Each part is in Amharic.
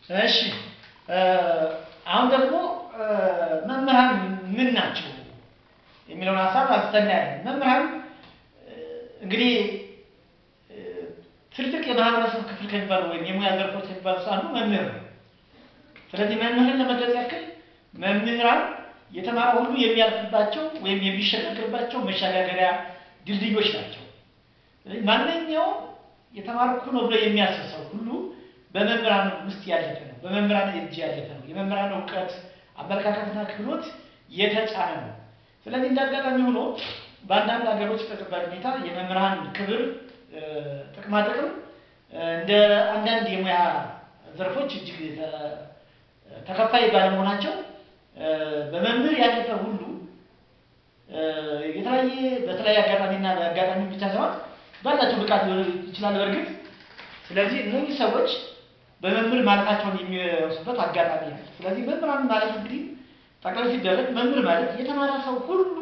እሺ አሁን ደግሞ መምህራን ምን ናቸው የሚለውን ሐሳብ አስተናግደን መምህራን እንግዲህ ትልቅ የማህበረሰብ ክፍል ከሚባሉ ወይም የሙያ ዘርፎች ከሚባሉ አንዱ መምህር ነው። ስለዚህ መምህርን ለመግለጽ ያክል መምህራን የተማረ ሁሉ የሚያልፍባቸው ወይም የሚሸጋገርባቸው መሸጋገሪያ ድልድዮች ናቸው። ማንኛውም የተማርኩ ነው ብሎ የሚያስብ ሰው ሁሉ በመምህራን ውስጥ ያለፈ ነው፣ በመምህራን እጅ ያለፈ ነው። የመምህራን እውቀት አመለካከትና ክህሎት የተጫነ ነው። ስለዚህ እንዳጋጣሚ ሆኖ በአንዳንድ ሀገሮች ተጨባጭ ሁኔታ የመምህራን ክብር ጥቅማ ጥቅም እንደ አንዳንድ የሙያ ዘርፎች እጅግ ተከፋይ ባለመሆናቸው በመምህር ያለፈ ሁሉ በተለያየ አጋጣሚና በአጋጣሚ ብቻ ሳይሆን ባላቸው ብቃት ሊሆን ይችላል በእርግጥ። ስለዚህ እነዚህ ሰዎች በመምህር ማለታቸውን የሚወስዱበት አጋጣሚ አለ። ስለዚህ መምህራን ማለት እንግዲህ ጠቅላይ ሲደረግ መምህር ማለት የተማረ ሰው ሁሉ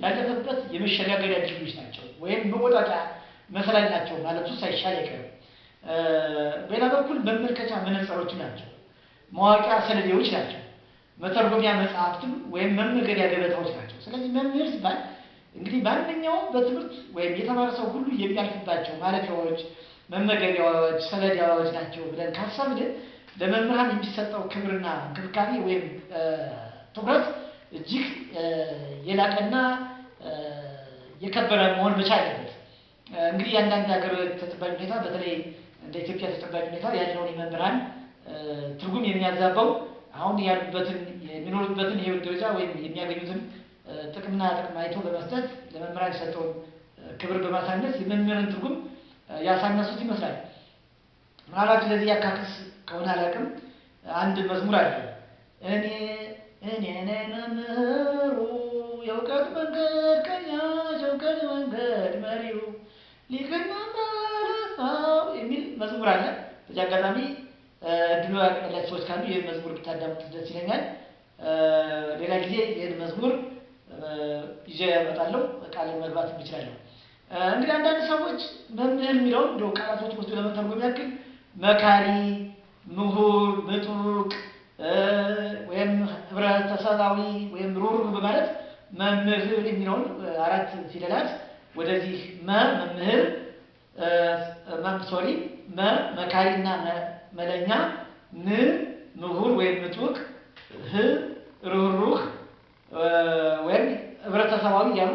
ያለፈበት የመሸጋገሪያ ድልድዮች ናቸው ወይም መቆጣጫ መሰላል ናቸው ማለቱ ሳይሻል አይቀርም። በሌላ በኩል መመልከቻ መነጽሮች ናቸው፣ ማዋቂያ ሰነዶች ናቸው፣ መተርጎሚያ መጽሐፍትም ወይም መመገቢያ ገበታዎች ናቸው። ስለዚህ መምህር ሲባል እንግዲህ ማንኛውም በትምህርት ወይም የተማረ ሰው ሁሉ የሚያልፍባቸው ማለፊያዎች፣ መመገቢያዎች፣ ሰነዶች ናቸው ብለን ካሰብን ለመምህራን የሚሰጠው ክብርና እንክብካቤ ወይም ትኩረት እጅግ የላቀና የከበረ መሆን መቻል አለበት። እንግዲህ አንዳንድ ሀገር ተጨባጭ ሁኔታ በተለይ እንደ ኢትዮጵያ ተጨባጭ ሁኔታ ያለውን የመምህራን ትርጉም የሚያዛባው አሁን ያሉበትን የሚኖሩበትን የህይወት ደረጃ ወይም የሚያገኙትን ጥቅም አይቶ በመስጠት ለመምህራን የሰጠውን ክብር በማሳነስ የመምህርን ትርጉም ያሳነሱት ይመስላል። ምናልባት ለዚህ ያካክስ ከሆነ አላውቅም። አንድ መዝሙር አለ። እኔ መምህሩ የእውቀት መንገድ ቀኛሽ የእውቀት መንገድ መሪው ሊቅና መለሳው የሚል መዝሙር አለ። በዚህ አጋጣሚ እድሉ ያላቸው ሰዎች ካሉ ይህን መዝሙር ብታዳምጡት ደስ ይለኛል። ሌላ ጊዜ ይህን መዝሙር ይዤ እመጣለሁ፣ ቃል መግባት እንችላለን። እንግዲህ አንዳንድ ሰዎች መምህር የሚለውን እንደው ቃላቶች ወስዶ ለመተርጎም ያክል መካሪ፣ ምሁር፣ ምጡቅ ወይም ህብረተሰባዊ ወይም ሩህሩህ በማለት መምህር የሚለውን አራት ፊደላት ወደዚህ መምህር መካሪና መለኛ፣ ምሁር ወይም ምጡቅ፣ ሩህሩህ ወይም ህብረተሰባዊ እያሉ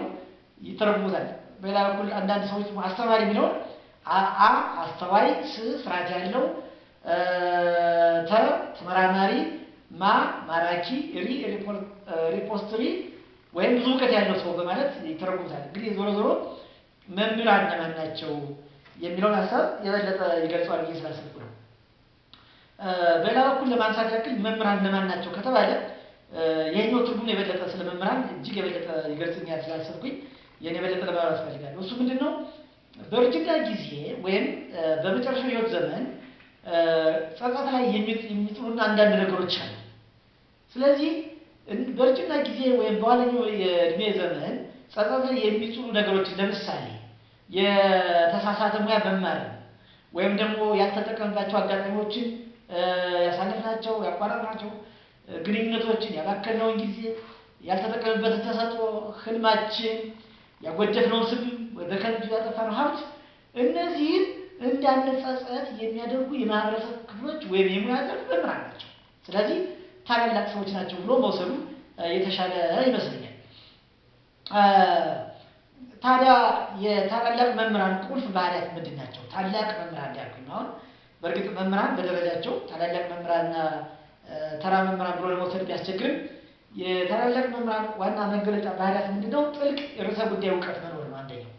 ይተረጉሙታል። በሌላ በኩል አንዳንድ ሰዎች አስተማሪ የሚለውን አስተዋይ፣ ስርዓት ያለው፣ ተመራማሪ፣ ማራኪ፣ ሪፖስትሪ ወይም ብዙ እውቀት ያለው ሰው በማለት ይተረጉሙታል። እንግዲህ ዞሮ ዞሮ መምህራን እነማን ናቸው የሚለውን ሀሳብ የበለጠ ይገልጸዋል ብዬ ስላሰብኩ ነው። በሌላ በኩል ለማንሳት ያክል መምህራን እነማን ናቸው ከተባለ ይሄኛው ትርጉም የበለጠ ስለ መምህራን እጅግ የበለጠ ይገልጽኛል ስላሰብኩኝ የኔ የበለጠ ለማውራት ፈልጋለሁ። እሱ ምንድነው? በእርጅና ጊዜ ወይም በመጨረሻው ህይወት ዘመን ጸጸት ላይ የሚጥሉና አንዳንድ ነገሮች አሉ። ስለዚህ በእርጅና ጊዜ ወይም በኋለኛው የእድሜ ዘመን ጸጸት ላይ የሚጥሉ ነገሮች ለምሳሌ የተሳሳተ ሙያ መማር ወይም ደግሞ ያልተጠቀምባቸው አጋጣሚዎችን ያሳለፍናቸው ያቋረጥናቸው ግንኙነቶችን ያባከነውን ጊዜ ያልተጠቀምበትን ተሰጥኦ ህልማችን ያጎደፍነውን ስም በከንቱ ያጠፋነው ሀብት እነዚህን እንዳንጸጸት የሚያደርጉ የማህበረሰብ ክፍሎች ወይም የሙያ ዘርፍ መምህራን ናቸው። ስለዚህ ታላላቅ ሰዎች ናቸው ብሎ መውሰዱ የተሻለ ይመስለኛል። ታዲያ የታላላቅ መምህራን ቁልፍ ባህሪያት ምንድን ናቸው? ታላቅ መምህራን ያልኩኝ አሁን በእርግጥ መምህራን በደረጃቸው ታላላቅ መምህራንና ተራ መምህራን ብሎ ለመውሰድ ቢያስቸግርም የታላላቅ መምህራን ዋና መገለጫ ባህሪያት ምንድነው? ጥልቅ የርዕሰ ጉዳይ እውቀት መኖር ነው አንደኛው፣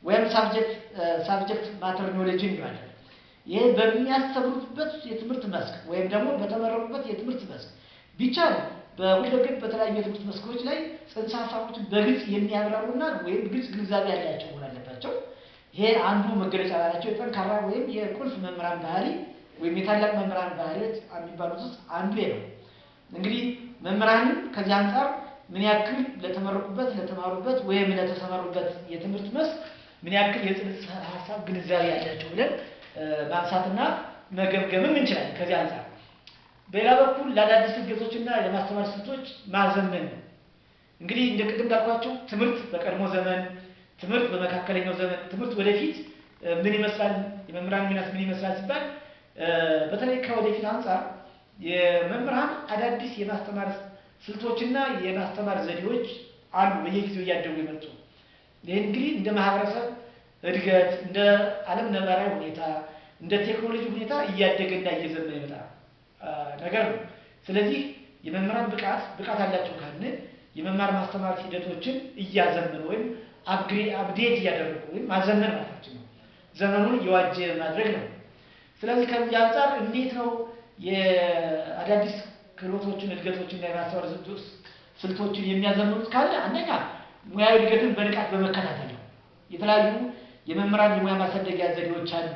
ወይም ሳብጀክት ማተር ኖሌጅ ይባላል። ይሄ በሚያስተምሩበት የትምህርት መስክ ወይም ደግሞ በተመረቁበት የትምህርት መስክ ቢቻል በሁለገብ በተለያዩ የትምህርት መስኮች ላይ ጽንሰ ሀሳቦችን በግልጽ የሚያብራሩና ወይም ግልጽ ግንዛቤ ያላቸው መሆን አለባቸው። ይሄ አንዱ መገለጫ ባህሪያቸው የጠንካራ ወይም የቁልፍ መምህራን ባህሪ ወይም የታላቅ መምህራን ባህሪያት የሚባሉት ውስጥ አንዱ ነው። እንግዲህ መምህራን ከዚህ አንፃር ምን ያክል ለተመረቁበት ለተማሩበት ወይም ለተሰማሩበት የትምህርት መስክ ምን ያክል የጽንሰ ሀሳብ ግንዛቤ ያላቸው ብለን ማንሳትና መገምገምም እንችላለን። ከዚህ አንፃር በሌላ በኩል ለአዳዲስ እድገቶችና ለማስተማር ስልቶች ማዘመን ነው። እንግዲህ እንደ ቅድም እንዳልኳቸው ትምህርት በቀድሞ ዘመን፣ ትምህርት በመካከለኛው ዘመን፣ ትምህርት ወደፊት ምን ይመስላል፣ የመምህራን ሚናስ ምን ይመስላል ሲባል በተለይ ከወደፊት አንፃር የመምህራን አዳዲስ የማስተማር ስልቶችና የማስተማር ዘዴዎች አሉ በየጊዜው እያደጉ የመጡ። ይህ እንግዲህ እንደ ማህበረሰብ እድገት፣ እንደ ዓለም ነባራዊ ሁኔታ፣ እንደ ቴክኖሎጂ ሁኔታ እያደገና እየዘመነ ይመጣ ነገር ነው። ስለዚህ የመምህራን ብቃት አላቸው ካልን የመማር ማስተማር ሂደቶችን እያዘመኑ ወይም አፕዴት እያደረጉ ወይም ማዘመን ማለታችን ነው። ዘመኑን እየዋጀ ማድረግ ነው። ስለዚህ ከዚህ አንፃር እንዴት ነው የአዳዲስ ክህሎቶችን እድገቶችና የማስተማር ስልቶችን የሚያዘምኑት ካለ አንደኛ ሙያዊ እድገትን በንቃት በመከታተል ነው። የተለያዩ የመምህራን የሙያ ማሳደጊያ ዘዴዎች አሉ።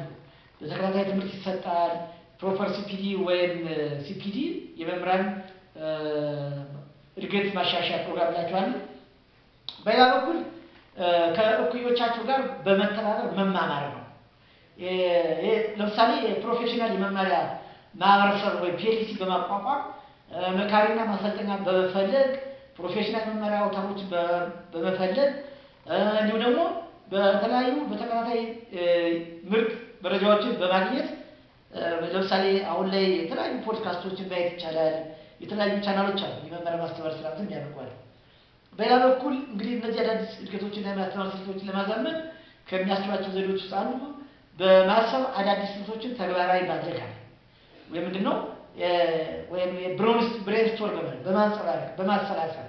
በተከታታይ ትምህርት ይሰጣል። ፕሮፐር ሲፒዲ ወይም ሲፒዲ የመምህራን እድገት ማሻሻያ ፕሮግራም ናቸዋል። በሌላ በኩል ከእኩዮቻቸው ጋር በመተባበር መማማር ነው። ለምሳሌ የፕሮፌሽናል የመማሪያ ማህበረሰብ ወይ ፒኤልሲ በማቋቋም መካሪና ማሰልጠኛ በመፈለግ ፕሮፌሽናል መማሪያ አውታሮችን በመፈለግ እንዲሁም ደግሞ በተለያዩ በተከታታይ ምርጥ መረጃዎችን በማግኘት ለምሳሌ አሁን ላይ የተለያዩ ፖድካስቶችን ማየት ይቻላል። የተለያዩ ቻናሎች አሉ የመማር ማስተማር ስርዓትን የሚያደርጓል። በሌላ በኩል እንግዲህ እነዚህ አዳዲስ እድገቶችና የማስተማር ስልቶችን ለማዛመን ከሚያስችሏቸው ዘዴዎች ውስጥ አንዱ በማሰብ አዳዲስ ስልቶችን ተግባራዊ ማድረግ አለ። ወይ ምንድነው ወይም ብሬንስቶርም በማንጸባረቅ በማሰላሰል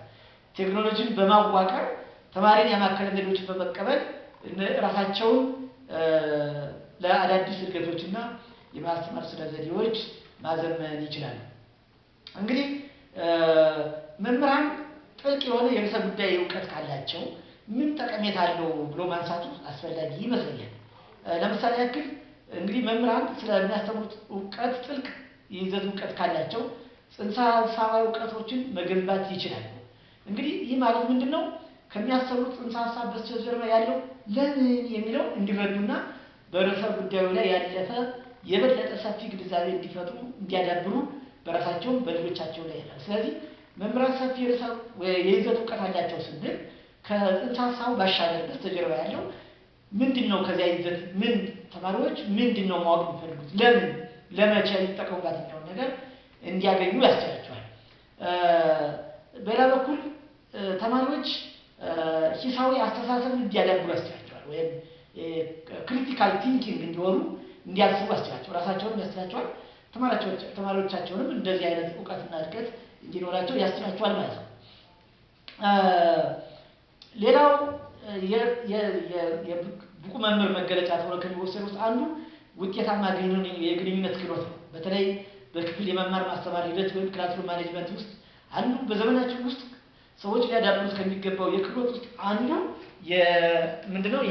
ቴክኖሎጂን በማዋቀር ተማሪን ያማከለ ዘዴዎችን በመቀበል ራሳቸውን ለአዳዲስ እድገቶችና የማስተማር ስለ ዘዴዎች ማዘመን ይችላሉ። እንግዲህ መምህራን ጥልቅ የሆነ የርዕሰ ጉዳይ እውቀት ካላቸው ምን ጠቀሜታ አለው ብሎ ማንሳቱ አስፈላጊ ይመስለኛል። ለምሳሌ ያክል እንግዲህ መምህራን ስለሚያስተምሩት እውቀት ጥልቅ የይዘት እውቀት ካላቸው ጽንሰ ሀሳባዊ እውቀቶችን መገንባት ይችላሉ። እንግዲህ ይህ ማለት ምንድነው? ከሚያስተምሩት ጽንሰ ሀሳብ በስተጀርባ ያለው ለምን የሚለው እንዲረዱና በርዕሰ ጉዳዩ ላይ ያለፈ የበለጠ ሰፊ ግንዛቤ እንዲፈጥሩ እንዲያዳብሩ በራሳቸው በልጆቻቸው ላይ ያለ። ስለዚህ መምህራን ሰፊ የይዘት እውቀት አላቸው ስንል ከጽንሰ ሀሳቡ ባሻገር በስተጀርባ ያለው ምንድነው? ከዚያ ይዘት ምን ተማሪዎች ምንድነው ማወቅ የሚፈልጉት፣ ለምን ለመቼ ሊጠቀሙባት የሚለውን ነገር እንዲያገኙ ያስችላቸዋል። በሌላ በኩል ተማሪዎች ሂሳዊ አስተሳሰብ እንዲያዳብሩ ያስችላቸዋል። ወይም ክሪቲካል ቲንኪንግ እንዲወሩ እንዲያስቡ ያስችላቸዋል። ራሳቸውንም ያስችላቸዋል። ተማሪዎቻቸውንም እንደዚህ አይነት እውቀትና እድገት እንዲኖራቸው ያስችላቸዋል ማለት ነው። ሌላው የብቁ መምህር መገለጫ ተብሎ ከሚወሰዱ ውስጥ አንዱ ውጤታማ የግንኙነት ክህሎት ነው። በተለይ በክፍል የመማር ማስተማር ሂደት ወይም ክላስሩም ማኔጅመንት ውስጥ አንዱ በዘመናችን ውስጥ ሰዎች ሊያዳብሩት ከሚገባው የክህሎት ውስጥ አንዱ ምንድነው?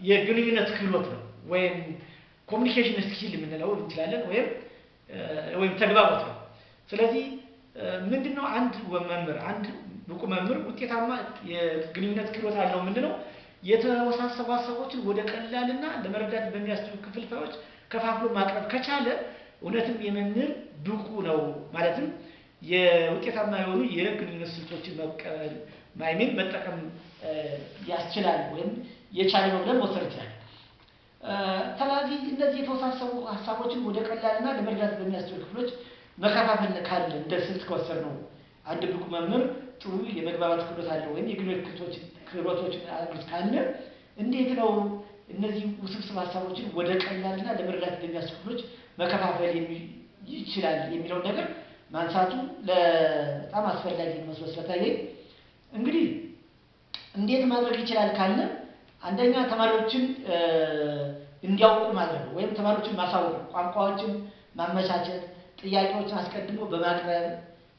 የግንኙነት ክህሎት ነው። ወይም ኮሚኒኬሽን ስኪል የምንለው እንችላለን። ወይም ተግባቦት ነው። ስለዚህ ምንድነው አንድ ብቁ መምህር ውጤታማ የግንኙነት ክህሎት አለው ምንድነው? የተወሳሰቡ ሀሳቦችን ወደ ቀላልና ለመረዳት በሚያስችሉ ክፍልፋዮች ከፋፍሎ ማቅረብ ከቻለ እውነትም የመምህር ብቁ ነው ማለትም የውጤታማ የሆኑ የግንኙነት ስልቶችን መጠቀም ያስችላል ወይም የቻለ ነው ብለን መውሰድ ይችላል። ስለዚህ እነዚህ የተወሳሰቡ ሀሳቦችን ወደ ቀላልና ለመረዳት በሚያስችሉ ክፍሎች መከፋፈል ካለ እንደ ስልት ከወሰድነው አንድ ብቁ መምህር ጥሩ የመግባባት ክህሎት አለው ወይም የግንኙነት ክህሎቶችን አሉት ካለ እንዴት ነው እነዚህ ውስብስብ ሀሳቦችን ወደ ቀላልና ለመረዳት በሚያስችሉ ክፍሎች መከፋፈል ይችላል የሚለው ነገር ማንሳቱ በጣም አስፈላጊ መስሎ ስለታየኝ እንግዲህ እንዴት ማድረግ ይችላል ካለ አንደኛ ተማሪዎችን እንዲያውቁ ማድረግ ነው። ወይም ተማሪዎችን ማሳወቅ፣ ቋንቋዎችን ማመቻቸት፣ ጥያቄዎችን አስቀድሞ በማቅረብ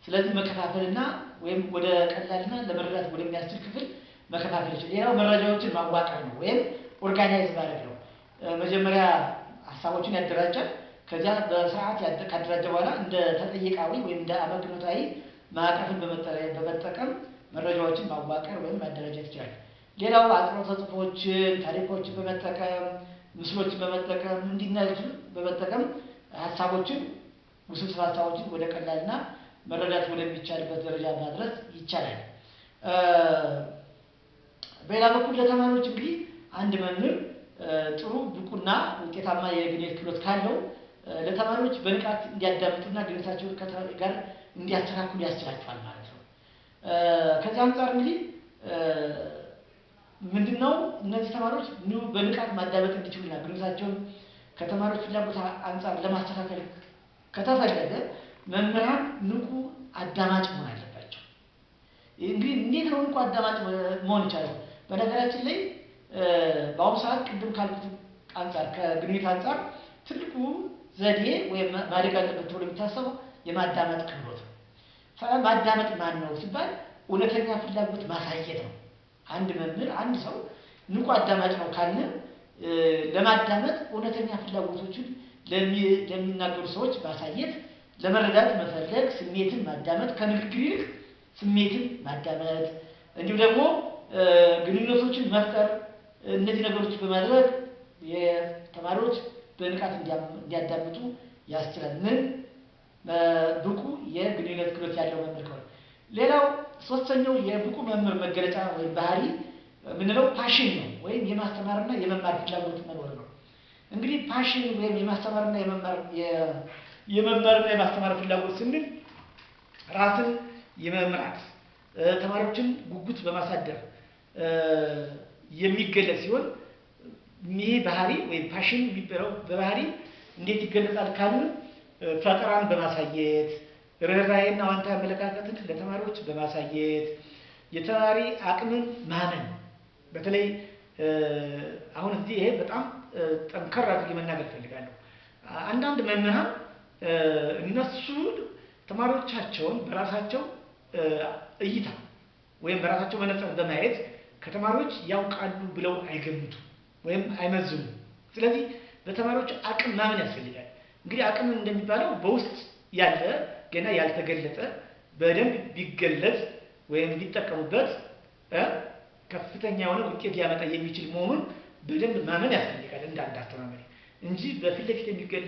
ስለዚህ መከፋፈልና ወይም ወደ ቀላልና ለመረዳት ወደሚያስችል ክፍል መከፋፈል ይችላል። ሌላው መረጃዎችን ማዋቀር ነው ወይም ኦርጋናይዝ ማድረግ ነው። መጀመሪያ ሀሳቦችን ያደራጃል። ከዚያ በስርዓት ካደራጀ በኋላ እንደ ተጠይቃዊ ወይም እንደ አመክንዮአዊ ማዕቀፍን በመጠቀም መረጃዎችን ማዋቀር ወይም ማደራጀት ይችላል። ሌላው አጽንዖተ ጽሑፎችን፣ ታሪኮችን በመጠቀም ምስሎችን በመጠቀም እንዲነሱ በመጠቀም ሀሳቦችን ውስብስብ ሀሳቦችን ወደ ቀላልና መረዳት ወደሚቻልበት ደረጃ ማድረስ ይቻላል። በሌላ በኩል ለተማሪዎች እንግዲህ አንድ መምህር ጥሩ ብቁና ውጤታማ የግንኙነት ክህሎት ካለው ለተማሪዎች በንቃት እንዲያዳምጡና ግንኙነታቸውን ጋር እንዲያስተካክሉ ያስችላቸዋል ማለት ነው። ከዚህ አንጻር እንግዲህ ምንድነው እነዚህ ተማሪዎች በንቃት ማዳመጥ እንዲችሉና ግንኙነታቸውን ከተማሪዎች ፍላጎት አንጻር ለማስተካከል ከተፈለገ መምህራን ንቁ አዳማጭ መሆን አለባቸው። እንግዲህ እንዴት ነው ንቁ አዳማጭ መሆን ይቻላል? በነገራችን ላይ በአሁኑ ሰዓት ቅድም ካልኩት አንጻር ከግንኙነት አንጻር ትልቁ ዘዴ ወይም ማደግ አለበት ተብሎ የሚታሰበው የማዳመጥ ክህሎት ነው። ማዳመጥ ማን ነው ሲባል እውነተኛ ፍላጎት ማሳየት ነው። አንድ መምህር አንድ ሰው ንቁ አዳማጭ ነው ካልን ለማዳመጥ እውነተኛ ፍላጎቶችን ለሚናገሩ ሰዎች ማሳየት፣ ለመረዳት መፈለግ፣ ስሜትን ማዳመጥ፣ ከንግግር ይልቅ ስሜትን ማዳመጥ፣ እንዲሁም ደግሞ ግንኙነቶችን መፍጠር፣ እነዚህ ነገሮች በማድረግ የተማሪዎች በንቃት እንዲያዳምጡ ያስችላል። ምን ብቁ የግንኙነት ክህሎት ያለው መምህር ከሆነ። ሌላው ሶስተኛው የብቁ መምህር መገለጫ ወይም ባህሪ ምንለው ፓሽን ነው፣ ወይም የማስተማርና የመማር ፍላጎት መኖር ነው። እንግዲህ ፓሽን ወይም የማስተማርና የመማርና የማስተማር ፍላጎት ስንል ራስን የመምራት ተማሪዎችን ጉጉት በማሳደር የሚገለጽ ሲሆን ይህ ባህሪ ወይም ፓሽን የሚባለው በባህሪ እንዴት ይገለጻል ካልን ፈጠራን በማሳየት ርህራሄና አዎንታዊ አመለካከትን ለተማሪዎች በማሳየት የተማሪ አቅምን ማመን። በተለይ አሁን እዚህ ይሄ በጣም ጠንከር አድርጌ መናገር እፈልጋለሁ። አንዳንድ መምህራን እነሱ ተማሪዎቻቸውን በራሳቸው እይታ ወይም በራሳቸው መነጽር በማየት ከተማሪዎች ያውቃሉ ብለው አይገምቱም ወይም አይመዝኑም። ስለዚህ በተማሪዎች አቅም ማመን ያስፈልጋል። እንግዲህ አቅም እንደሚባለው በውስጥ ያለ ገና ያልተገለጠ በደንብ ቢገለጽ ወይም ቢጠቀሙበት ከፍተኛ የሆነ ውጤት ሊያመጣ የሚችል መሆኑን በደንብ ማመን ያስፈልጋል እንደ አንድ አስተማሪ እንጂ በፊት ለፊት የሚገለጽ